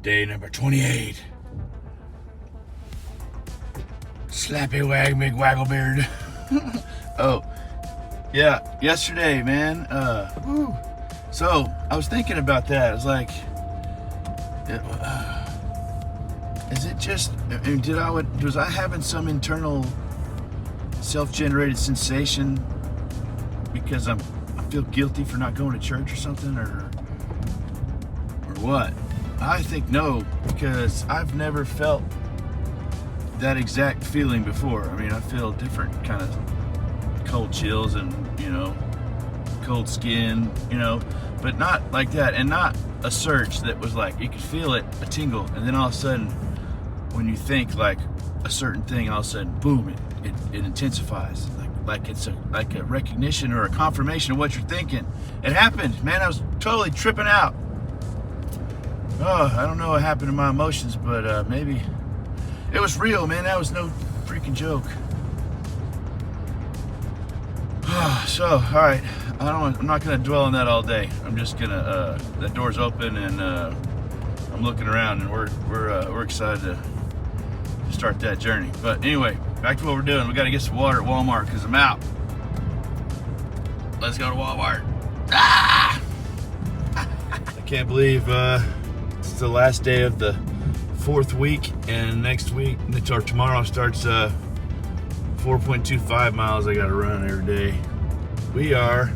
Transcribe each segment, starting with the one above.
Day number 28. Slappy wag McWagglebeard. Oh, yeah, yesterday, man. So I was thinking about that. I was like, is it just? I mean, was I having some internal self-generated sensation because I feel guilty for not going to church or something, or what? I think no, because I've never felt that exact feeling before. I mean, I feel different kind of cold chills and, cold skin, but not like that, and not a surge that was like, you could feel it, a tingle, and then all of a sudden, when you think like a certain thing, all of a sudden, boom, it intensifies, like it's like a recognition or a confirmation of what you're thinking. It happened, man. I was totally tripping out. Oh, I don't know what happened to my emotions, but maybe it was real, man. That was no freaking joke. So, all right, I'm not gonna dwell on that all day. I'm just gonna. That door's open, and I'm looking around, and we're excited to start that journey. But anyway, back to what we're doing. We got to get some water at Walmart because I'm out. Let's go to Walmart. Ah! I can't believe it's the last day of the 4th week, and next week, or tomorrow, starts 4.25 miles I gotta run every day. We got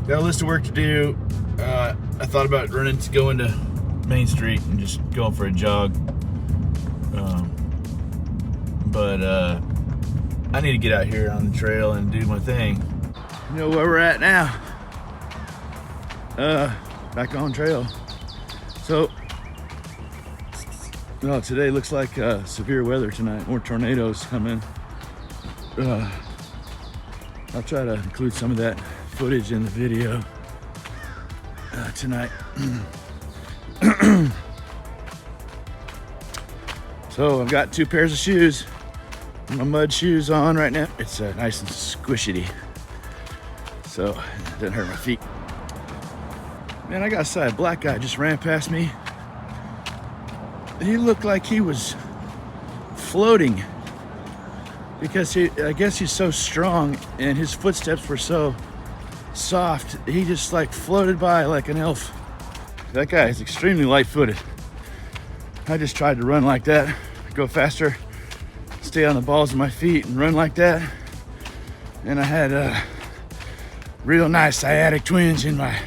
a list of work to do. I thought about going to Main Street and just going for a jog. But I need to get out here on the trail and do my thing. You know where we're at now? Back on trail. So, today looks like severe weather tonight. More tornadoes coming. I'll try to include some of that footage in the video tonight. So I've got 2 pairs of shoes. My mud shoes on right now. It's nice and squishy, so it doesn't hurt my feet. Man, I gotta say, a black guy just ran past me. He looked like he was floating because I guess he's so strong and his footsteps were so soft. He just like floated by like an elf. That guy is extremely light-footed. I just tried to run like that, go faster, stay on the balls of my feet and run like that. And I had a real nice sciatic twinge in my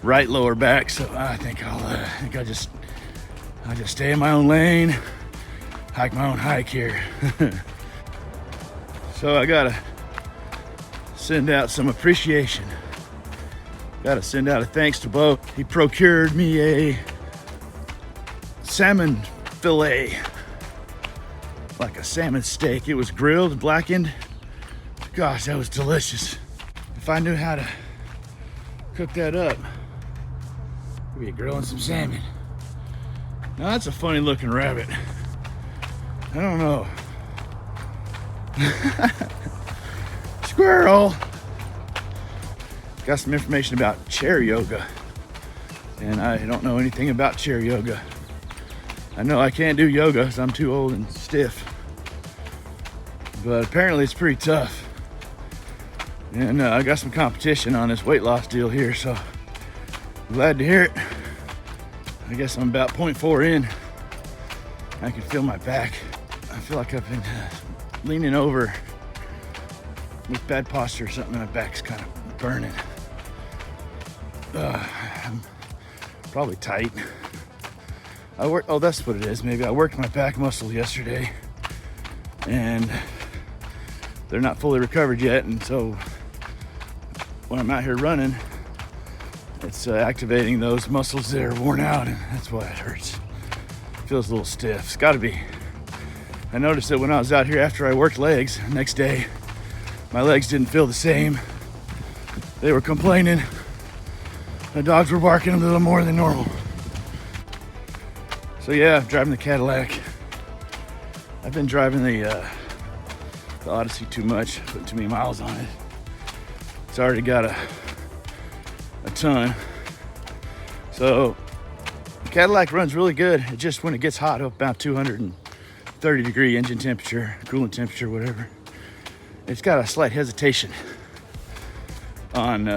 right lower back. So I think I'll just stay in my own lane, hike my own hike here. So I gotta send out some appreciation. Gotta send out a thanks to Bo. He procured me a salmon fillet, like a salmon steak. It was grilled, blackened. Gosh, that was delicious. If I knew how to cook that up, we'd be grilling some salmon. Now that's a funny looking rabbit. I don't know. Squirrel. Got some information about chair yoga, and I don't know anything about chair yoga. I know I can't do yoga because I'm too old and stiff, but apparently it's pretty tough. And I got some competition on this weight loss deal here, so glad to hear it. I guess I'm about 0.4 in. I can feel my back. I feel like I've been leaning over with bad posture or something. My back's kind of burning. I'm probably tight. Oh, that's what it is. Maybe I worked my back muscle yesterday and they're not fully recovered yet. And so when I'm out here running, it's activating those muscles that are worn out, and that's why it hurts. It feels a little stiff. It's gotta be. I noticed that when I was out here after I worked legs, the next day, my legs didn't feel the same. They were complaining. The dogs were barking a little more than normal. So yeah, I'm driving the Cadillac. I've been driving the Odyssey too much, putting too many miles on it. It's already got a ton. So Cadillac runs really good. It just, when it gets hot, up about 230-degree engine temperature, coolant temperature, whatever, it's got a slight hesitation on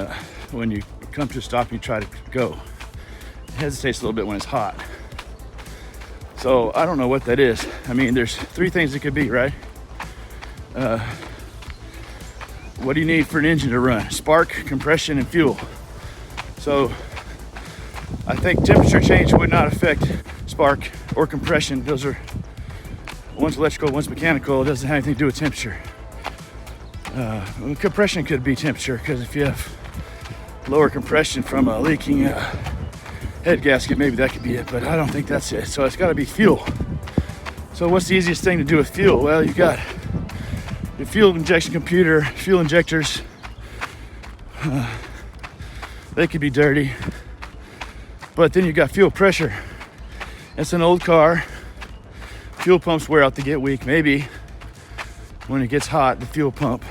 when you come to a stop and you try to go. It hesitates a little bit when it's hot. So I don't know what that is. I mean, there's three things it could be, right? What do you need for an engine to run? Spark, compression, and fuel. So I think temperature change would not affect spark or compression. Those are, one's electrical, one's mechanical. It doesn't have anything to do with temperature. Compression could be temperature, because if you have lower compression from a leaking head gasket, maybe that could be it, but I don't think that's it. So it's got to be fuel. So what's the easiest thing to do with fuel? Well, you've got your fuel injection computer, fuel injectors. They could be dirty. But then you've got fuel pressure. It's an old car. Fuel pumps wear out, they get weak. Maybe when it gets hot, the fuel pump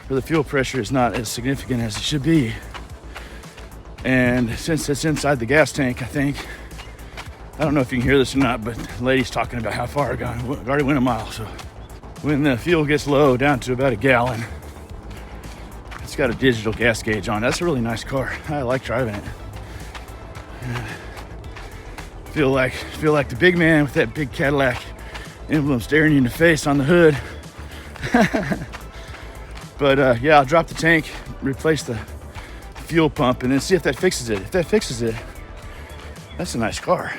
or the fuel pressure is not as significant as it should be. And since it's inside the gas tank, I think, I don't know if you can hear this or not, but the lady's talking about how far I've gone. I already went a mile. So when the fuel gets low, down to about a gallon, it's got a digital gas gauge on. That's a really nice car. I like driving it. Feel like the big man with that big Cadillac emblem staring you in the face on the hood. But yeah, I'll drop the tank, replace the fuel pump, and then see if that fixes it. If that fixes it, that's a nice car.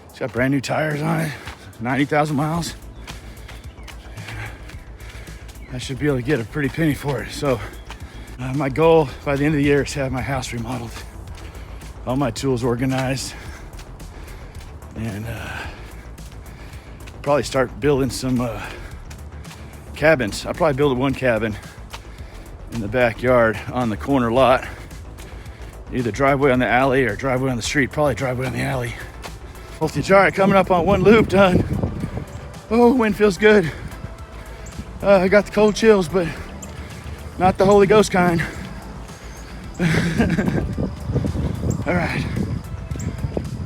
It's got brand new tires on it, 90,000 miles. I should be able to get a pretty penny for it. So my goal by the end of the year is to have my house remodeled, all my tools organized, and probably start building some cabins. I'll probably build one cabin in the backyard on the corner lot, either driveway on the alley or driveway on the street. Probably driveway on the alley. Voltage. All right, coming up on one loop done. Oh, wind feels good. I got the cold chills, but not the Holy Ghost kind. All right,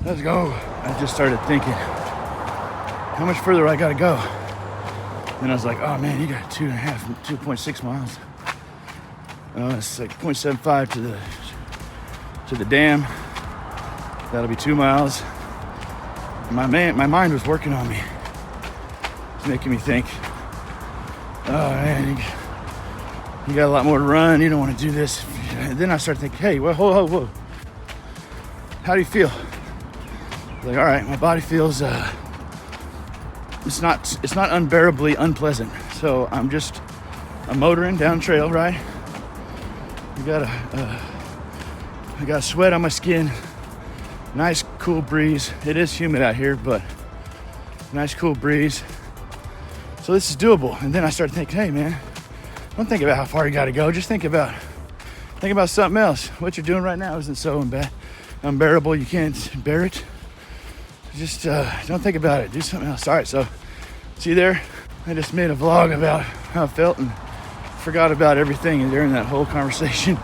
let's go. I just started thinking, how much further I gotta go? And I was like, oh man, you got 2.6 miles. It's like 0.75 to the dam. That'll be 2 miles. My mind was working on me. It's making me think, oh man, you got a lot more to run. You don't want to do this. And then I started thinking, hey, well, whoa. How do you feel? Like, all right, my body feels it's not unbearably unpleasant. So I'm motoring down trail, right? I got sweat on my skin. Nice cool breeze. It is humid out here, but nice cool breeze. So this is doable. And then I started thinking, hey man, don't think about how far you gotta go. Just think about something else. What you're doing right now isn't so unbearable. You can't bear it. Just don't think about it. Do something else. All right, so see there? I just made a vlog about how I felt and forgot about everything during that whole conversation.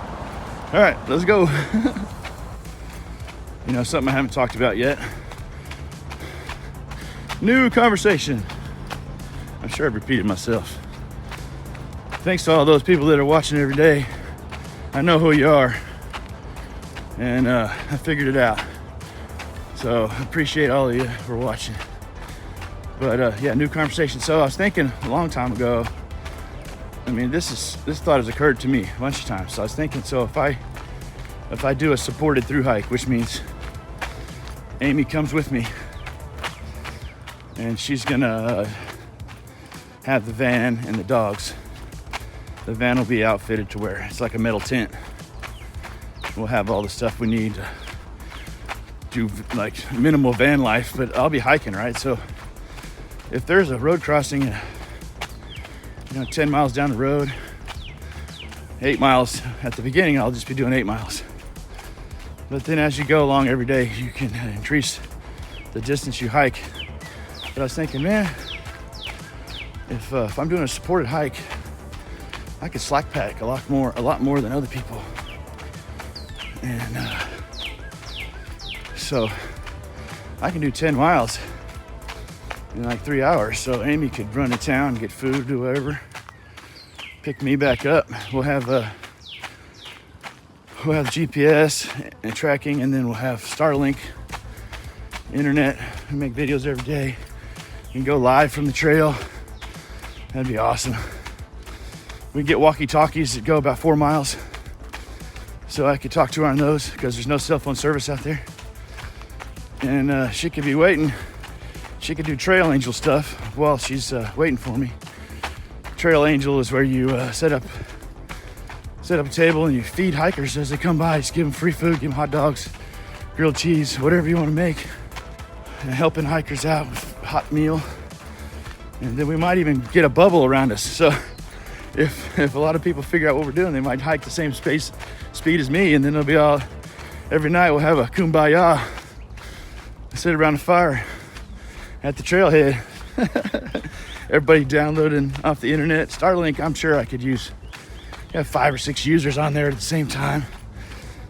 All right, let's go. You know, something I haven't talked about yet. New conversation. I'm sure I've repeated myself. Thanks to all those people that are watching every day. I know who you are. And I figured it out. So I appreciate all of you for watching. But yeah, new conversation. So I was thinking a long time ago, I mean, this thought has occurred to me a bunch of times. So I was thinking, so if I do a supported through hike, which means Amy comes with me and she's gonna have the van and the dogs. The van will be outfitted to where it's like a metal tent. We'll have all the stuff we need to do like minimal van life, but I'll be hiking, right? So if there's a road crossing, 10 miles down the road, 8 miles at the beginning, I'll just be doing 8 miles. But then as you go along every day, you can increase the distance you hike. But I was thinking, man, if I'm doing a supported hike, I could slack pack a lot more than other people. And so I can do 10 miles in like 3 hours. So Amy could run to town, get food, do whatever, pick me back up. We'll have GPS and tracking, and then we'll have Starlink internet and make videos every day. You can go live from the trail. That'd be awesome. We can get walkie-talkies that go about 4 miles, so I could talk to her on those because there's no cell phone service out there. And she could be waiting. She could do Trail Angel stuff while she's waiting for me. Trail Angel is where you set up a table and you feed hikers as they come by. Just give them free food, give them hot dogs, grilled cheese, whatever you want to make. And helping hikers out with a hot meal. And then we might even get a bubble around us. So if a lot of people figure out what we're doing, they might hike the same speed as me, and then it'll be all, every night we'll have a kumbaya. Sit around the fire at the trailhead. Everybody downloading off the internet. Starlink, I'm sure I could use. Have 5 or 6 users on there at the same time.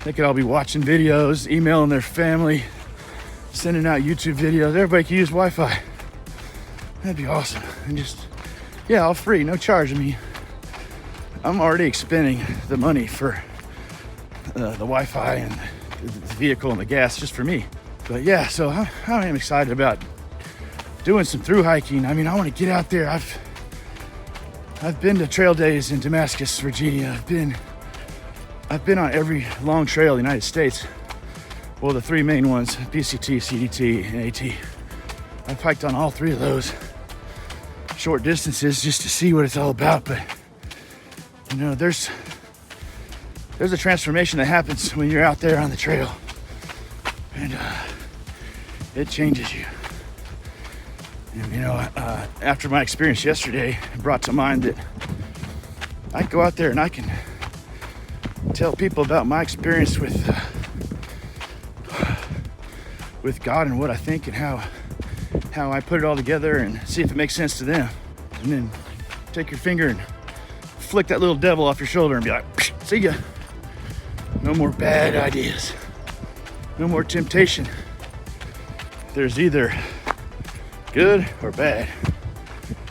They could all be watching videos, emailing their family, sending out YouTube videos. Everybody could use Wi-Fi. That'd be awesome. And just, yeah, all free, no charge. I mean, I'm already expending the money for the Wi-Fi and the vehicle and the gas just for me. But yeah, so I am excited about doing some through hiking. I mean, I want to get out there. I've been to trail days in Damascus, Virginia. I've been on every long trail in the United States. Well, the 3 main ones, PCT, CDT, and AT. I've hiked on all 3 of those short distances just to see what it's all about. But you know, there's a transformation that happens when you're out there on the trail, and it changes you. And you know, after my experience yesterday, it brought to mind that I can go out there and I can tell people about my experience with God and what I think and how I put it all together, and see if it makes sense to them. And then take your finger and flick that little devil off your shoulder and be like, see ya. No more bad ideas. No more temptation. There's either good or bad.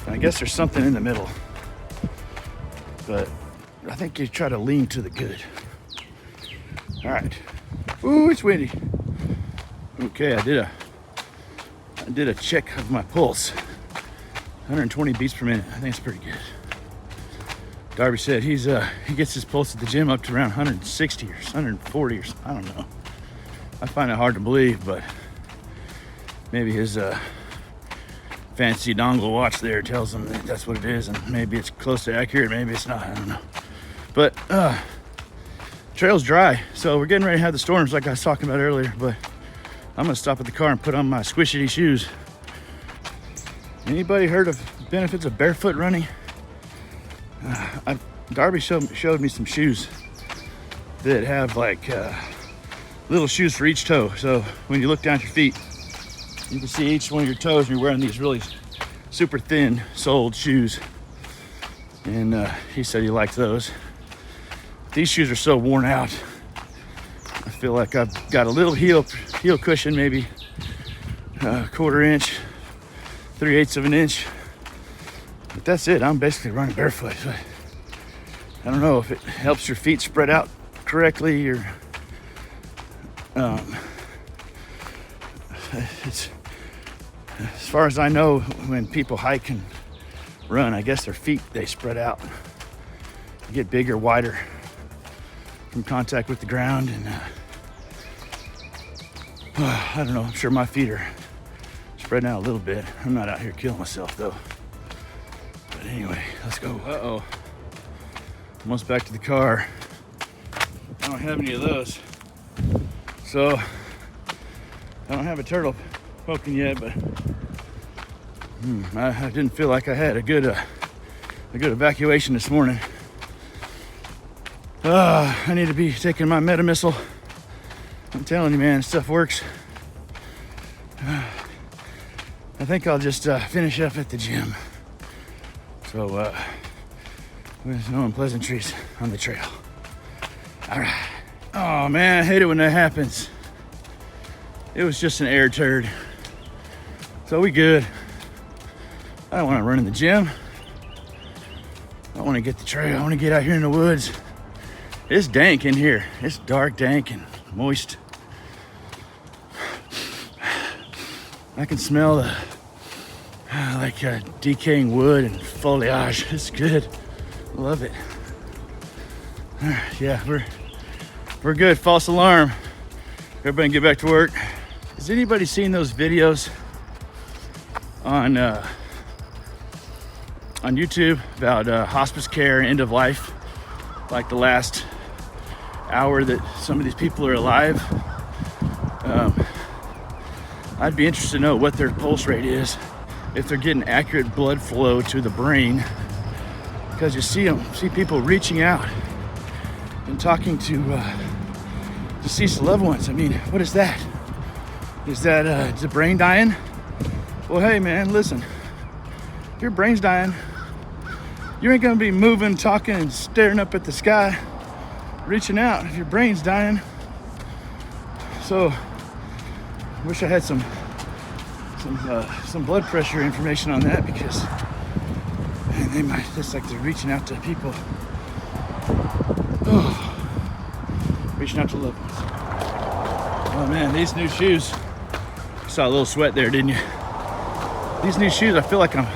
And I guess there's something in the middle. But I think you try to lean to the good. All right. Ooh, it's windy. Okay, I did a check of my pulse. 120 beats per minute. I think it's pretty good. Darby said he gets his pulse at the gym up to around 160 or 140 or something. I don't know. I find it hard to believe, but maybe his fancy dongle watch there tells him that that's what it is, and maybe it's close to accurate, maybe it's not, I don't know. But trail's dry, so we're getting ready to have the storms like I was talking about earlier, but I'm gonna stop at the car and put on my squishy shoes. Anybody heard of benefits of barefoot running? Darby showed me some shoes that have like little shoes for each toe. So when you look down at your feet, you can see each one of your toes, and you're wearing these really super thin soled shoes. And he said he liked those. These shoes are so worn out. I feel like I've got a little heel cushion, maybe a 1/4 inch, 3/8 of an inch. But that's it. I'm basically running barefoot. So I don't know if it helps your feet spread out correctly, or it's, as far as I know, when people hike and run, I guess their feet, they spread out, they get bigger, wider from contact with the ground. And I don't know, I'm sure my feet are spreading out a little bit. I'm not out here killing myself though. But anyway, let's go. Uh-oh. Almost back to the car. I don't have any of those. So I don't have a turtle poking yet, but I didn't feel like I had a good evacuation this morning. I need to be taking my Metamissile. I'm telling you, man, stuff works. I think I'll just finish up at the gym. So there's no unpleasantries on the trail. All right. Oh man, I hate it when that happens. It was just an air turd. So we good. I don't want to run in the gym. I want to get the trail. I want to get out here in the woods. It's dank in here. It's dark, dank, and moist. I can smell the decaying wood and foliage. It's good. Love it. All right, yeah, we're good. False alarm. Everybody get back to work. Has anybody seen those videos on YouTube about hospice care and end of life? Like the last hour that some of these people are alive. I'd be interested to know what their pulse rate is, if they're getting accurate blood flow to the brain, because you see people reaching out and talking to deceased loved ones. I mean, what is that? Is the brain dying? Well, hey man, listen, if your brain's dying, you ain't gonna be moving, talking, and staring up at the sky, reaching out if your brain's dying. So, wish I had some blood pressure information on that, because man, they might, just like they're reaching out to people. Oh, reaching out to loved ones. Oh man, these new shoes. You saw a little sweat there, didn't you? These new shoes, I feel like I'm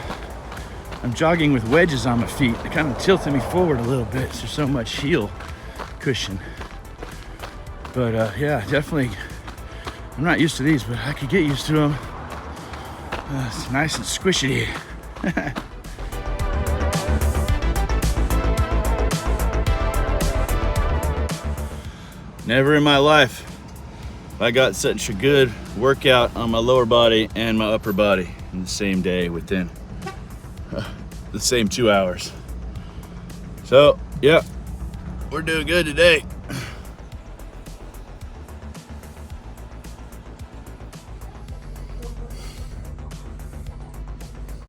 jogging with wedges on my feet. They're kind of tilting me forward a little bit. There's so much heel cushion. But yeah, definitely, I'm not used to these, but I could get used to them. It's nice and squishy. Never in my life I got such a good workout on my lower body and my upper body in the same day, within the same 2 hours. So, yeah, we're doing good today.